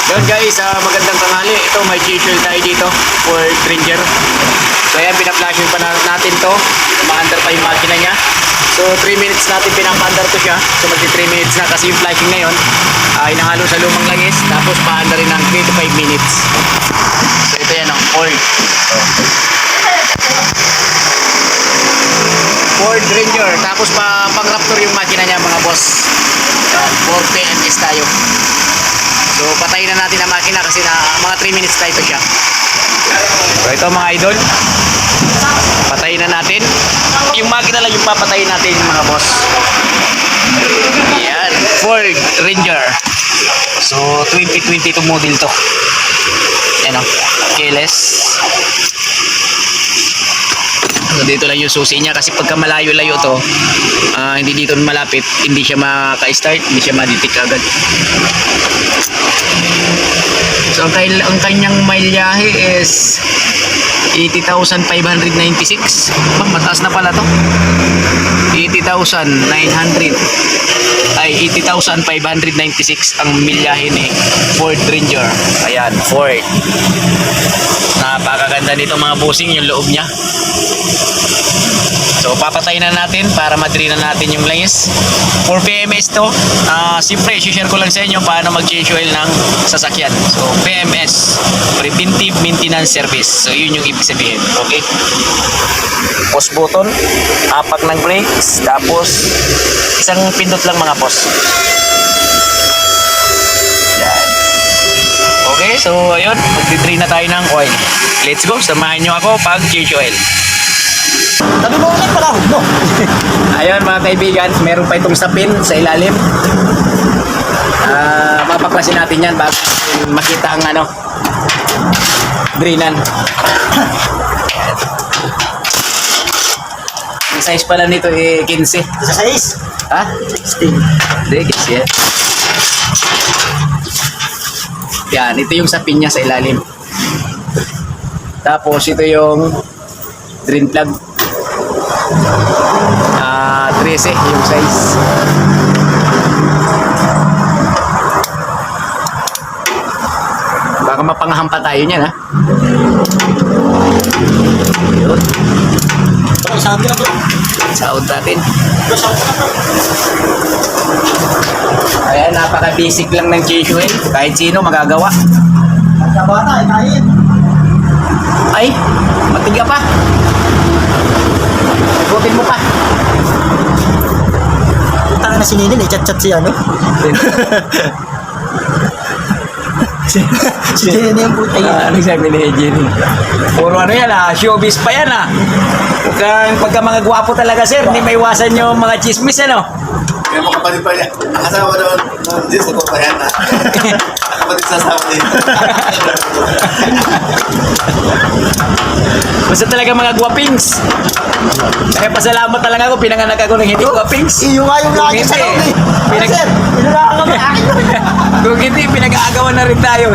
Yun guys, magandang tanghali. Ito may tutorial tayo dito for Ranger. So ayan, pinaplushing pa natin to. Ma-under pa yung makina niya. So 3 minutes natin pinapa-under to siya. So magti 3 minutes na kasi yung flushing ngayon inahalo sa lumang langis. Tapos pa-under rin ng 3 to 5 minutes. So ito yan ang Ford. Ford Ranger. Tapos pang-Raptor yung makina niya mga boss. Yan, 4 PMS tayo. So patayin na natin ang makina kasi na mga 3 minutes tayo ito siya. So ito mga idol, patayin na natin. Yung makina lang yung papatayin natin mga boss. Yan, Ford Ranger. So 2022 model to. Yan o, keyless. So dito lang yung susi niya kasi pagka malayo-layo to, hindi dito malapit, hindi siya maka-start, hindi siya maditik agad. So ang kanyang mileage is 80,596. Mataas na pala to. 80,900 ay 80,596 ang milyahe ni Ford Ranger. Ayan, Ford. Napakaganda nito mga bossing, yung loob niya. So papatayin na natin para madri na natin yung langis. 4 PMS to. Siyempre i-share ko lang sa inyo paano mag-change oil ng sasakyan. So PMS, Preventive Maintenance Service. So yun yung ibig sabihin. Okay. Pause button, apak ng brakes, tapos isang pindot lang mga boss. Yan. Okay, so ayun, magti-drain na tayo ng oil. Let's go, samahan nyo ako pag change oil. Sabi mo ulit pala, no? Ayun mga kaibigan, meron pa itong sapin sa ilalim. Mapaklasin natin yan bago makita ang drainan. Ang size pala nito 15. Sa size? Ha? 16. Hindi, 15 yan. Yan, ito yung sapin niya sa ilalim. Tapos ito yung drain plug. 13 yung size. Baka mapanghampa tayo niyan ha. Yun. Sabi na bro. Saud natin. Ayan, napaka-basic lang ng change oil. Kahit sino magagawa. Pagkabata, kain. Ay, matiga pa. Ikutin mo pa. Utang na sininin, chat-chat siya, no? Si Jenny yung puta yun. Ano sabi ni Jenny? Puro yan showbiz pa yan pagka mga gwapo talaga sir, hindi may iwasan yung mga chismis May mga kapatid pa niya. Ang kasama doon, Diyos, ito pa yan kapatid sa sabi. Basta talaga mga gwapings. Kaya pasalamat talaga ako, pinanganak ako ng hindi gwapings. Iyo nga yung lagi sa loob eh. Sir, pinulakan kami akin mo. Kung hindi, pinag-aagawan na rin tayo.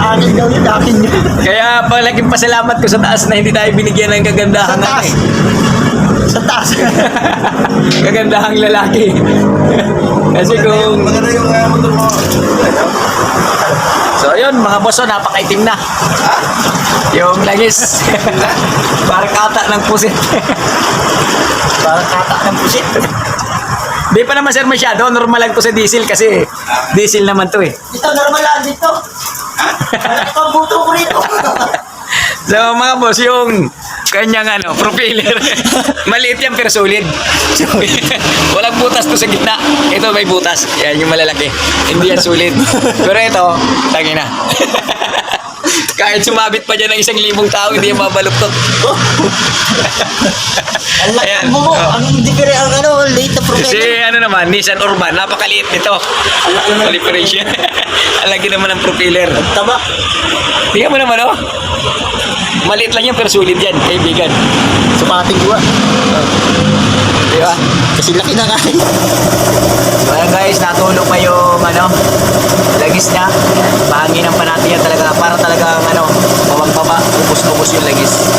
Akin daw yun, akin yun. Kaya palaging pasalamat ko sa taas na hindi tayo binigyan ng kagandahan. Sa taas. Sa taas. Kagandahang lalaki. Kasi kung... Maganda yung motor mo. So ayun mga boss, napakaitim na. Yung langis. Parang kata ng pusit. Parang kata ng pusit. Di pa naman sir masyado, normal lang to sa diesel kasi diesel naman to eh. Ito, normal lang dito. Parang pambuto ko rito. So mga boss, yung kanyang propeller, maliit yan pero solid. Walang butas to sa gitna. Ito may butas. Yan yung malalaki. Hindi yan solid. Pero ito, tangina. Kahit sumabit pa dyan ng 1,000 tao, hindi yan mabaluktot. Ayan. Ang hindi ka rin late na Kasi propeller. naman, Nissan Urban, napakaliit nito. Calibration. Alagi naman ang propeller. Tama. Tingnan mo naman maliit lang yan pero solid yan, kaibigan. Sumating ko Di ba? Kasi laki na kain. So ayan guys, natulog pa yung lagis niya. Pahanginan pa natin yan talaga para talaga baba, ubos-ubos yung lagis.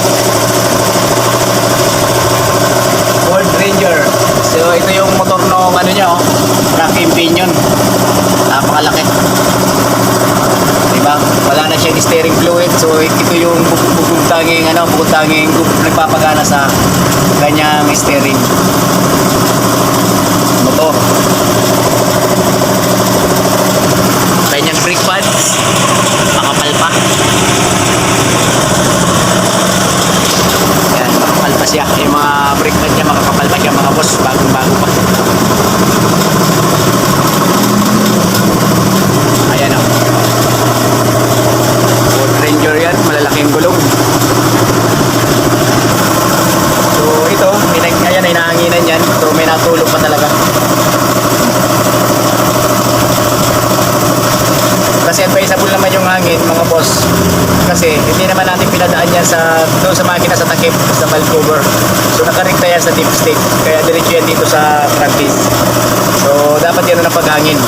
Ford Ranger. So ito yung motor no niya rack pinion. Napakalaki. natin steering fluid. So ito yung bukod tanging nagpapagana sa kanyang steering motor. Kanyang brake pads, makapal pa. Yan, makapal pa siya. Yung mga brake pads niya makakapal pa siya mga boss, bagong-bago pa. Ayan o. Ford Ranger yan, malalaking gulong. So ito, ayan ay nahanginan yan. So may natulog pa talaga. Kasi advisable naman yung hangin mga boss. Kasi hindi naman natin pinadaan yan doon sa makina sa takip, sa valve cover. So nakarekta yan sa dipstick. Kaya diretso yan dito sa practice. So dapat yan ang paghangin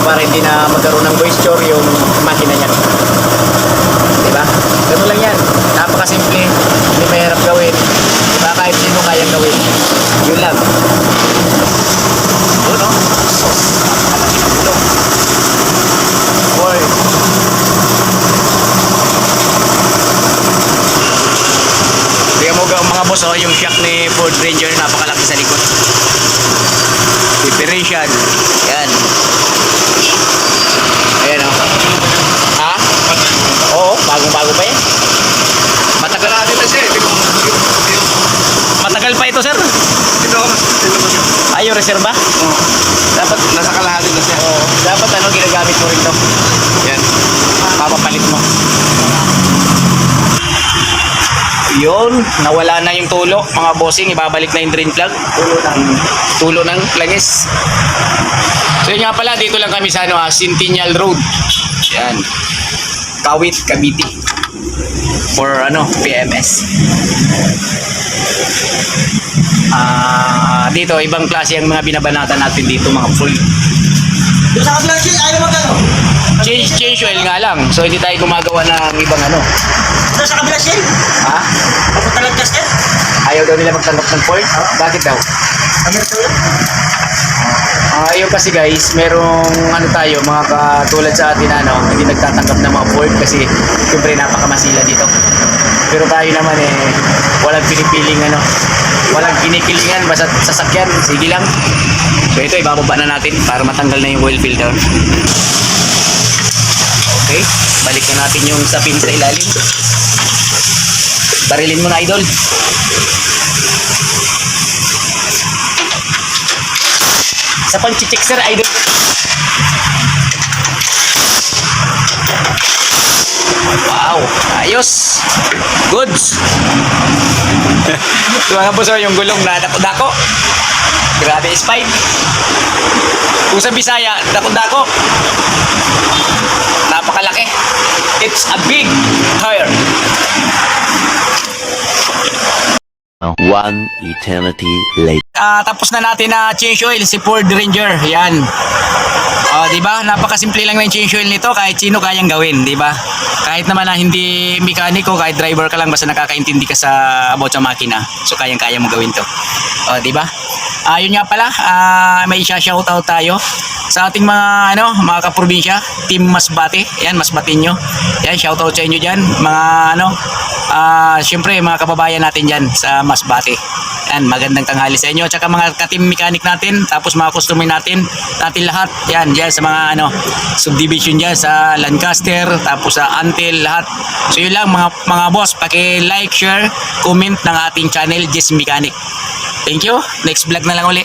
para hindi na magkaroon ng moisture yung makina niya. Diba? Ganun lang yan. Napakasimple. Hindi mahirap gawin. Diba? Kahit sino kayang gawin. Yun lang. Yun o. Boy. Kaya mo mga boss yung shock ni Ford Ranger napakalaki sa likod. Differential. Yan. Ayan o. Ha? Oo, bagong-bago pa yan. Matagal natin na siya. Matagal pa ito, sir. Ay, yung reserva? Oo. Dapat Nasa kalahati na siya. Oo. Dapat ginagamit mo rin to. Yan. Papapalit mo. Yun, nawala na yung tulo. Mga bossing, ibabalik na yung drain plug. Tulo ng plugis. So yun nga pala, dito lang kami sa Centennial Road. Yan. Kawit, Cavite. For PMS. Dito, ibang klase ang mga binabanatan natin dito, mga full. Yung sa kabila siya, ayaw magkano? Change oil nga lang. So hindi tayo gumagawa ng ibang Yung sa kabila siya, Ha? papunta lang gasket. Ayaw daw nila magtanggap ng Ford? Bakit daw? Amerika yun. Ayaw kasi guys, merong tayo, mga katulad sa atin hindi nagtatanggap ng mga Ford kasi siyempre napakamasila dito. Pero tayo naman walang pinipiling walang kinikilingan, basta sasakyan, sige lang. So ito, ibababa na natin para matanggal na yung oil filter. Okay, balik na natin yung sapin sa ilalim. Barilin mo na, idol. Sa pang-check, sir, idol. Wow, ayos. Goods. Mga boss, yung gulong na dako-dako. Grabe, spine. Kung sa Bisaya, dako-dako. Napakalaki. It's a big tire. One eternity later. Tapos na natin na change oil si Ford Ranger. Yan. Di ba? Napakasimple lang ng change oil nito, kahit sino kayang gawin, di ba? Kahit naman na hindi mekaniko, kahit driver ka lang basta nakakaintindi ka about sa makina. So kayang-kaya mo gawin 'to. Di ba? Yun nga pala, may i-shoutout tayo sa ating mga mga kaprobinsya, Team Masbate. Yan, Masbateño. Yan, shoutout sa inyo diyan, mga syempre mga kababayan natin diyan sa Masbate. Yan, magandang tanghali sa inyo. Tsaka mga ka-team mechanic natin, tapos mga customer natin lahat. Yan, diyan sa mga subdivision diyan sa Lancaster, tapos sa Antil, lahat. So yun lang mga boss, paki-like, share, comment ng ating channel, Jess Mechanic. Thank you. Next vlog na lang uli.